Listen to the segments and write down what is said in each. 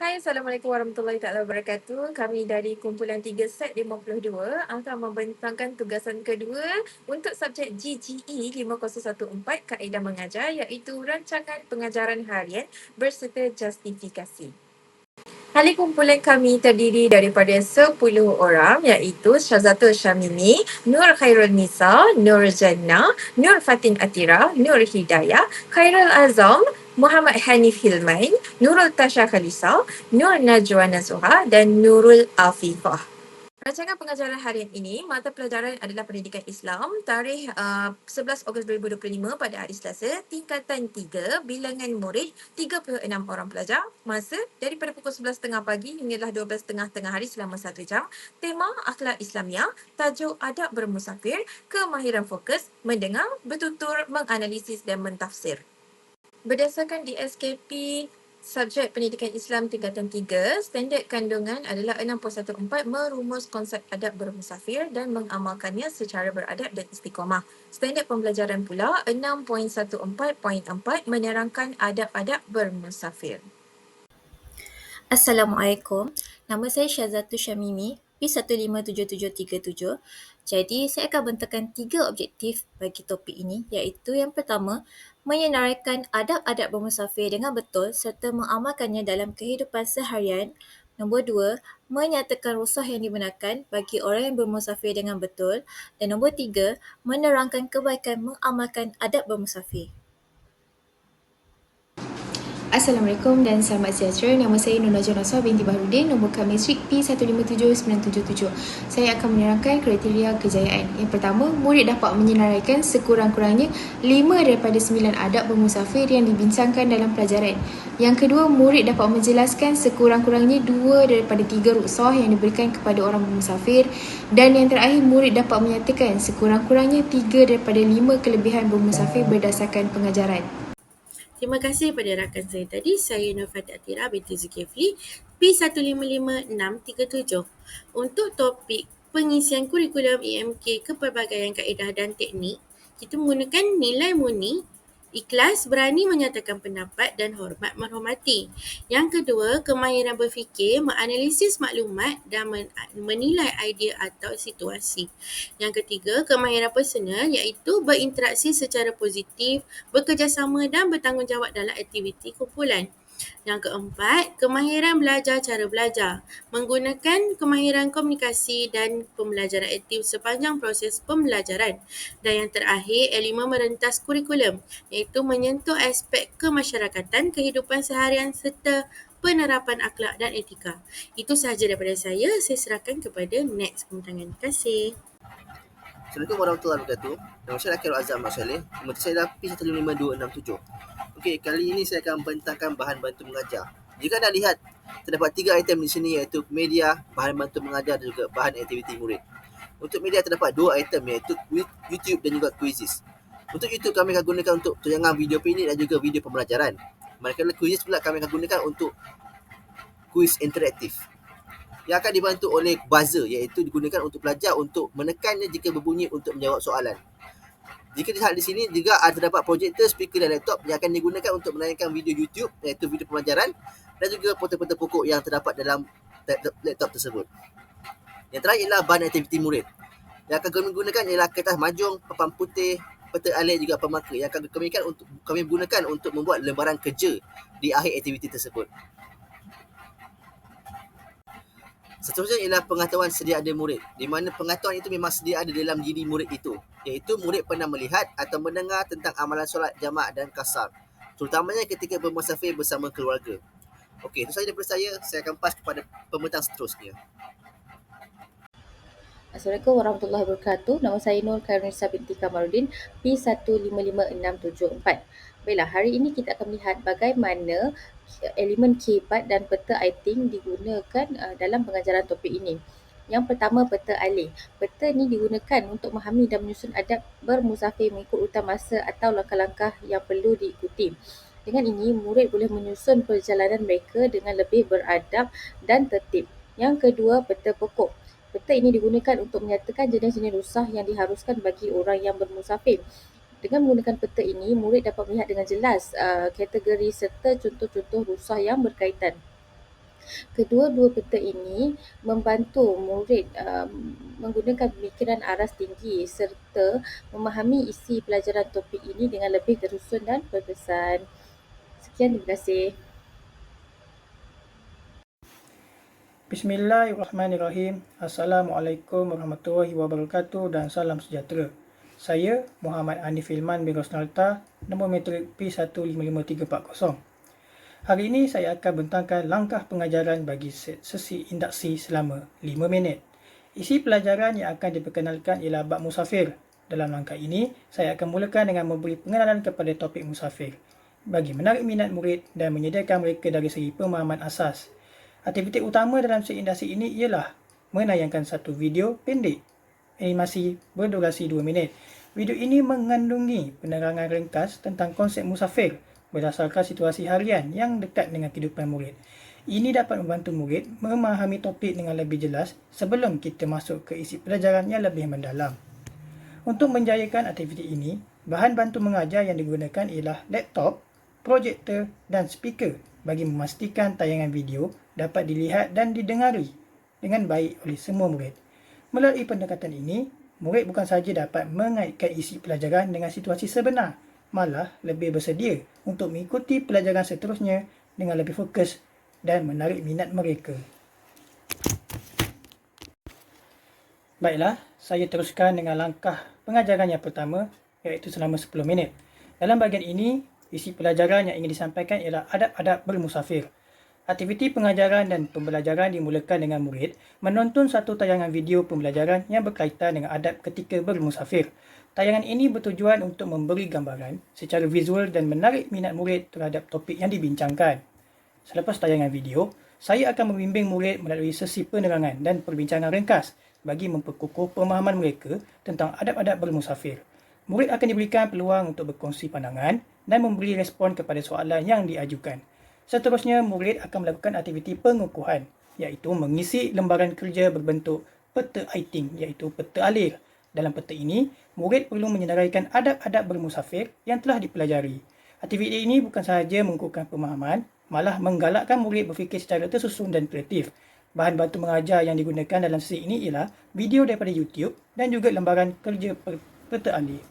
Hai, Assalamualaikum warahmatullahi taala wabarakatuh. Kami dari kumpulan 3 set 52 akan membentangkan tugasan kedua untuk subjek GGE 5014 Kaedah Mengajar iaitu Rancangan Pengajaran Harian berserta Justifikasi. Ahli kumpulan kami terdiri daripada 10 orang iaitu Syazatul Syamimi, Nur Khairul Nisa, Nur Jannah, Nur Fatin Atira, Nur Hidayah, Khairul Azam, Muhammad Hanif Hilmain, Nurul Tasha Khalisa, Nur Najwa Nazuha dan Nurul Afifah. Rancangan pengajaran harian ini, mata pelajaran adalah Pendidikan Islam, tarikh 11 Ogos 2025 pada hari Selasa, tingkatan 3, bilangan murid 36 orang pelajar, masa daripada pukul 11.30 pagi hinggalah 12.30 tengah hari selama 1 jam, tema Akhlak Islamiah, tajuk Adab Bermusafir, kemahiran fokus, mendengar, bertutur, menganalisis dan mentafsir. Berdasarkan DSKP subjek Pendidikan Islam tingkatan 3, standard kandungan adalah 6.14 merumus konsep adab bermusafir dan mengamalkannya secara beradab dan istiqamah. Standard pembelajaran pula 6.14.4 menerangkan adab-adab bermusafir. Assalamualaikum, nama saya Syazatul Syamimi, P157737. Jadi, saya akan bentangkan 3 objektif bagi topik ini, iaitu yang pertama, menyenaraikan adab-adab bermusafir dengan betul serta mengamalkannya dalam kehidupan seharian. Nombor 2, menyatakan rukhsah yang dibenarkan bagi orang yang bermusafir dengan betul. Dan nombor 3, menerangkan kebaikan mengamalkan adab bermusafir. Assalamualaikum dan selamat sejahtera. Nama saya Nur Najwa Nazuha binti Baharudin, nombor kami SWIC P157977. Saya akan menerangkan kriteria kejayaan. Yang pertama, murid dapat menyenaraikan sekurang-kurangnya 5 daripada 9 adab bermusafir yang dibincangkan dalam pelajaran. Yang kedua, murid dapat menjelaskan sekurang-kurangnya 2 daripada 3 rukhsah yang diberikan kepada orang bermusafir. Dan yang terakhir, murid dapat menyatakan sekurang-kurangnya 3 daripada 5 kelebihan bermusafir berdasarkan pengajaran. Terima kasih kepada rakan saya tadi. Saya Nur Fatin Atira binti Zulkifli, P155637. Untuk topik pengisian kurikulum EMK Kepelbagaian Kaedah dan Teknik, kita menggunakan nilai murni, ikhlas, berani menyatakan pendapat dan hormat menghormati. Yang kedua, kemahiran berfikir, menganalisis maklumat dan menilai idea atau situasi. Yang ketiga, kemahiran personal iaitu berinteraksi secara positif, bekerjasama dan bertanggungjawab dalam aktiviti kumpulan. Yang keempat, kemahiran belajar cara belajar, menggunakan kemahiran komunikasi dan pembelajaran aktif sepanjang proses pembelajaran. Dan yang terakhir, elemen merentas kurikulum, iaitu menyentuh aspek kemasyarakatan, kehidupan seharian serta penerapan akhlak dan etika. Itu sahaja daripada saya serahkan kepada next pembentangan. Terima kasih. Assalamualaikum warahmatullahi wabarakatuh. Nama saya Khairul Azam Mak Saleh. Nombor saya adalah P155267. Okey, kali ini saya akan membentangkan bahan bantu mengajar. Jika anda lihat, terdapat 3 item di sini iaitu media, bahan bantu mengajar dan juga bahan aktiviti murid. Untuk media terdapat 2 item iaitu YouTube dan juga Quizizz. Untuk YouTube kami akan gunakan untuk tayangan video pendek dan juga video pembelajaran. Manakala Quizizz pula kami akan gunakan untuk kuis interaktif yang akan dibantu oleh buzzer iaitu digunakan untuk pelajar untuk menekannya jika berbunyi untuk menjawab soalan. Jika dilihat di sini juga terdapat projektor, speaker dan laptop yang akan digunakan untuk menayangkan video YouTube iaitu video pembelajaran dan juga portal-portal pokok yang terdapat dalam laptop tersebut. Yang terakhir ialah bahan aktiviti murid. Yang akan kami gunakan ialah kertas majung, papan putih, peta alih juga pemarker yang akan kami gunakan untuk membuat lembaran kerja di akhir aktiviti tersebut. Seterusnya ialah pengetahuan sedia ada murid, di mana pengetahuan itu memang sedia ada dalam diri murid itu, iaitu murid pernah melihat atau mendengar tentang amalan solat jamak dan kasar, terutamanya ketika bermusafir bersama keluarga. Okey, itu sahaja daripada saya akan pas kepada pembentang seterusnya. Assalamualaikum warahmatullahi wabarakatuh. Nama saya Nur Khairul Nisa binti Kamarudin, P155674. Baiklah, hari ini kita akan melihat bagaimana elemen keypad dan peta iting digunakan dalam pengajaran topik ini. Yang pertama, peta alih. Peta ini digunakan untuk memahami dan menyusun adab bermusafir mengikut urutan masa atau langkah-langkah yang perlu diikuti. Dengan ini, murid boleh menyusun perjalanan mereka dengan lebih beradab dan tertib. Yang kedua, peta pokok. Peta ini digunakan untuk menyatakan jenis-jenis rukhsah yang diharuskan bagi orang yang bermusafir. Dengan menggunakan peta ini, murid dapat melihat dengan jelas kategori serta contoh-contoh rukhsah yang berkaitan. Kedua-dua peta ini membantu murid menggunakan pemikiran aras tinggi serta memahami isi pelajaran topik ini dengan lebih terusun dan berkesan. Sekian, terima kasih. Bismillahirrahmanirrahim. Assalamualaikum warahmatullahi wabarakatuh dan salam sejahtera. Saya Muhammad Anif Ilman bin Rosnalta, nombor matrik P155340. Hari ini saya akan bentangkan langkah pengajaran bagi sesi induksi selama 5 minit. Isi pelajaran yang akan diperkenalkan ialah bab musafir. Dalam langkah ini, saya akan mulakan dengan memberi pengenalan kepada topik musafir bagi menarik minat murid dan menyediakan mereka dari segi pemahaman asas. Aktiviti utama dalam sesi induksi ini ialah menayangkan satu video pendek animasi berdurasi 2 minit. Video ini mengandungi penerangan ringkas tentang konsep musafir berdasarkan situasi harian yang dekat dengan kehidupan murid. Ini dapat membantu murid memahami topik dengan lebih jelas sebelum kita masuk ke isi pelajaran yang lebih mendalam. Untuk menjayakan aktiviti ini, bahan bantu mengajar yang digunakan ialah laptop, projektor dan speaker bagi memastikan tayangan video dapat dilihat dan didengari dengan baik oleh semua murid. Melalui pendekatan ini, murid bukan sahaja dapat mengaitkan isi pelajaran dengan situasi sebenar, malah lebih bersedia untuk mengikuti pelajaran seterusnya dengan lebih fokus dan menarik minat mereka. Baiklah, saya teruskan dengan langkah pengajaran yang pertama, iaitu selama 10 minit. Dalam bahagian ini, isi pelajaran yang ingin disampaikan ialah adab-adab bermusafir. Aktiviti pengajaran dan pembelajaran dimulakan dengan murid menonton satu tayangan video pembelajaran yang berkaitan dengan adab ketika bermusafir. Tayangan ini bertujuan untuk memberi gambaran secara visual dan menarik minat murid terhadap topik yang dibincangkan. Selepas tayangan video, saya akan membimbing murid melalui sesi penerangan dan perbincangan ringkas bagi memperkukuh pemahaman mereka tentang adab-adab bermusafir. Murid akan diberikan peluang untuk berkongsi pandangan dan memberi respon kepada soalan yang diajukan. Seterusnya, murid akan melakukan aktiviti pengukuhan, iaitu mengisi lembaran kerja berbentuk peta iting, iaitu peta alir. Dalam peta ini, murid perlu menyenaraikan adab-adab bermusafir yang telah dipelajari. Aktiviti ini bukan sahaja mengukuhkan pemahaman, malah menggalakkan murid berfikir secara tersusun dan kreatif. Bahan bantu mengajar yang digunakan dalam sesi ini ialah video daripada YouTube dan juga lembaran kerja peta alir.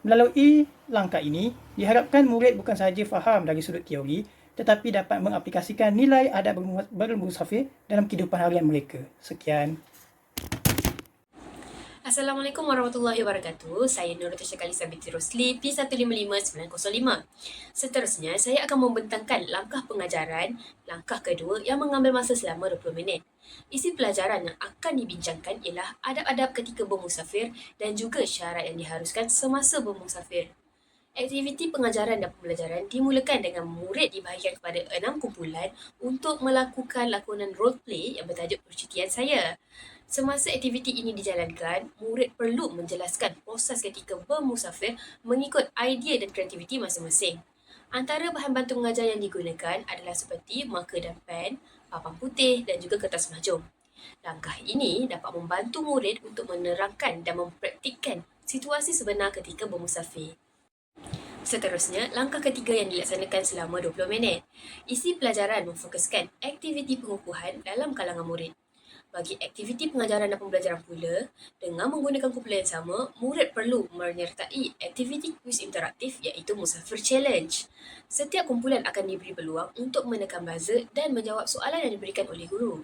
Melalui langkah ini, diharapkan murid bukan sahaja faham dari sudut teori, tetapi dapat mengaplikasikan nilai adab bermusafir dalam kehidupan harian mereka. Sekian. Assalamualaikum warahmatullahi wabarakatuh. Saya Nur Tasha Kalisa binti Rosli, P155905. Seterusnya, saya akan membentangkan langkah pengajaran, langkah kedua yang mengambil masa selama 20 minit. Isi pelajaran yang akan dibincangkan ialah adab-adab ketika bermusafir dan juga syarat yang diharuskan semasa bermusafir. Aktiviti pengajaran dan pembelajaran dimulakan dengan murid dibahagikan kepada 6 kumpulan untuk melakukan lakonan role play yang bertajuk percutian saya. Semasa aktiviti ini dijalankan, murid perlu menjelaskan proses ketika bermusafir mengikut idea dan kreativiti masing-masing. Antara bahan bantu mengajar yang digunakan adalah seperti marker dan pen, papan putih dan juga kertas mahjong. Langkah ini dapat membantu murid untuk menerangkan dan mempraktikkan situasi sebenar ketika bermusafir. Seterusnya, langkah ketiga yang dilaksanakan selama 20 minit. Isi pelajaran memfokuskan aktiviti pengukuhan dalam kalangan murid. Bagi aktiviti pengajaran dan pembelajaran pula, dengan menggunakan kumpulan yang sama, murid perlu menyertai aktiviti kuis interaktif iaitu Musafir Challenge. Setiap kumpulan akan diberi peluang untuk menekan buzzer dan menjawab soalan yang diberikan oleh guru.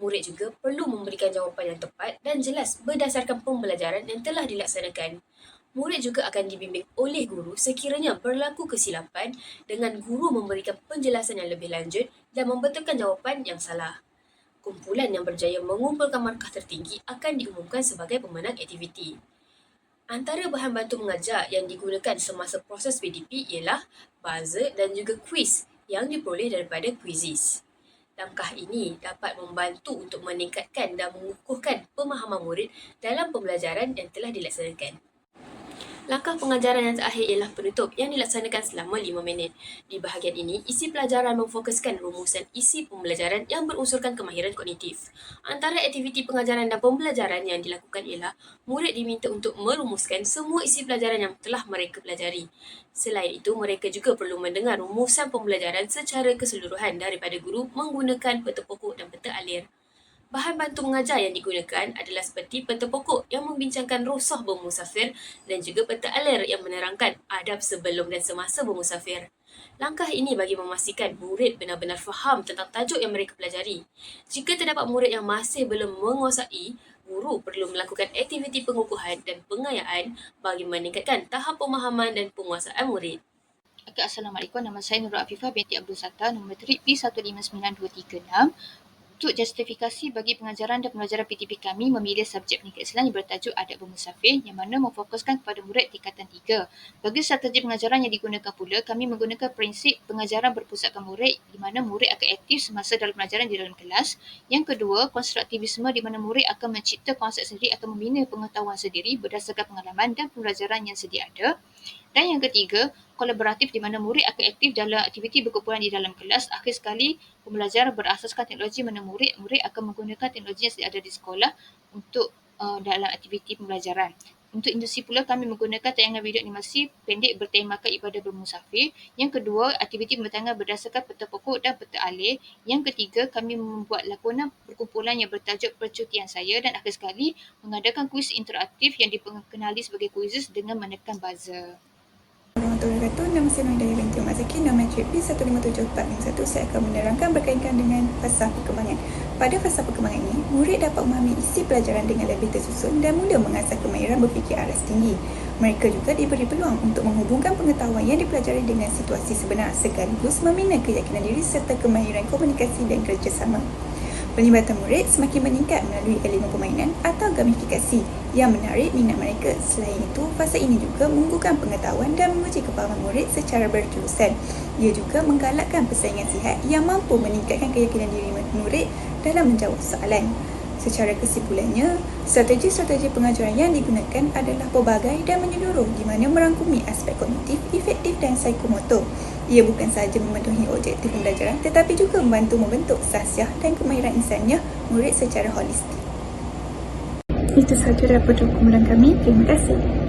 Murid juga perlu memberikan jawapan yang tepat dan jelas berdasarkan pembelajaran yang telah dilaksanakan. Murid juga akan dibimbing oleh guru sekiranya berlaku kesilapan dengan guru memberikan penjelasan yang lebih lanjut dan membetulkan jawapan yang salah. Kumpulan yang berjaya mengumpulkan markah tertinggi akan diumumkan sebagai pemenang aktiviti. Antara bahan bantu mengajar yang digunakan semasa proses PDP ialah buzzer dan juga kuis yang diperoleh daripada Quizizz. Langkah ini dapat membantu untuk meningkatkan dan mengukuhkan pemahaman murid dalam pembelajaran yang telah dilaksanakan. Langkah pengajaran yang terakhir ialah penutup yang dilaksanakan selama 5 minit. Di bahagian ini, isi pelajaran memfokuskan rumusan isi pembelajaran yang berunsurkan kemahiran kognitif. Antara aktiviti pengajaran dan pembelajaran yang dilakukan ialah murid diminta untuk merumuskan semua isi pelajaran yang telah mereka pelajari. Selain itu, mereka juga perlu mendengar rumusan pembelajaran secara keseluruhan daripada guru menggunakan peta pokok dan peta alir. Bahan bantu mengajar yang digunakan adalah seperti peta pokok yang membincangkan rosah bermusafir dan juga peta alir yang menerangkan adab sebelum dan semasa bermusafir. Langkah ini bagi memastikan murid benar-benar faham tentang tajuk yang mereka pelajari. Jika terdapat murid yang masih belum menguasai, guru perlu melakukan aktiviti pengukuhan dan pengayaan bagi meningkatkan tahap pemahaman dan penguasaan murid. Okay, Assalamualaikum. Nama saya Nurul Afifah binti Abdul Sattar, nombor matric P159236. Untuk justifikasi bagi pengajaran dan pembelajaran PTP kami memilih subjek pendidikan Islam yang bertajuk Adab Bermusafir yang mana memfokuskan kepada murid tingkatan 3. Bagi strategi pengajaran yang digunakan pula, kami menggunakan prinsip pengajaran berpusatkan murid di mana murid akan aktif semasa dalam pelajaran di dalam kelas. Yang kedua, konstruktivisme di mana murid akan mencipta konsep sendiri atau membina pengetahuan sendiri berdasarkan pengalaman dan pembelajaran yang sedia ada. Dan yang ketiga, kolaboratif di mana murid akan aktif dalam aktiviti berkumpulan di dalam kelas. Akhir sekali, pembelajaran berasaskan teknologi mana murid akan menggunakan teknologi yang sedia ada di sekolah untuk dalam aktiviti pembelajaran. Untuk industri pula, kami menggunakan tayangan video animasi pendek bertemakan ibadah bermusafir. Yang kedua, aktiviti pembentangan berdasarkan peta pokok dan peta alir. Yang ketiga, kami membuat lakonan perkumpulan yang bertajuk percutian saya. Dan akhir sekali, mengadakan kuis interaktif yang dikenali sebagai quizzes dengan menekan buzzer. Warahmatullahi wabarakatuh. Nama saya Noidah binti Umar Zaki, nama matric P157461. Saya akan menerangkan berkaitan dengan fasa perkembangan. Pada fasa perkembangan ini, murid dapat memahami isi pelajaran dengan lebih tersusun dan mula mengasah kemahiran berfikir aras tinggi. Mereka juga diberi peluang untuk menghubungkan pengetahuan yang dipelajari dengan situasi sebenar sekaligus membina keyakinan diri serta kemahiran komunikasi dan kerjasama. Pelibatan murid semakin meningkat melalui elemen permainan atau gamifikasi yang menarik minat mereka. Selain itu, fasa ini juga mengukuhkan pengetahuan dan menguji kefahaman murid secara berterusan. Ia juga menggalakkan persaingan sihat yang mampu meningkatkan keyakinan diri murid dalam menjawab soalan. Secara kesimpulannya, strategi-strategi pengajaran yang digunakan adalah pelbagai dan menyeluruh di mana merangkumi aspek kognitif, efektif dan psikomotor. Ia bukan sahaja memenuhi objektif pembelajaran tetapi juga membantu membentuk sahsiah dan kemahiran insaniah murid secara holistik. Itu sahaja daripada kumpulan kami. Terima kasih.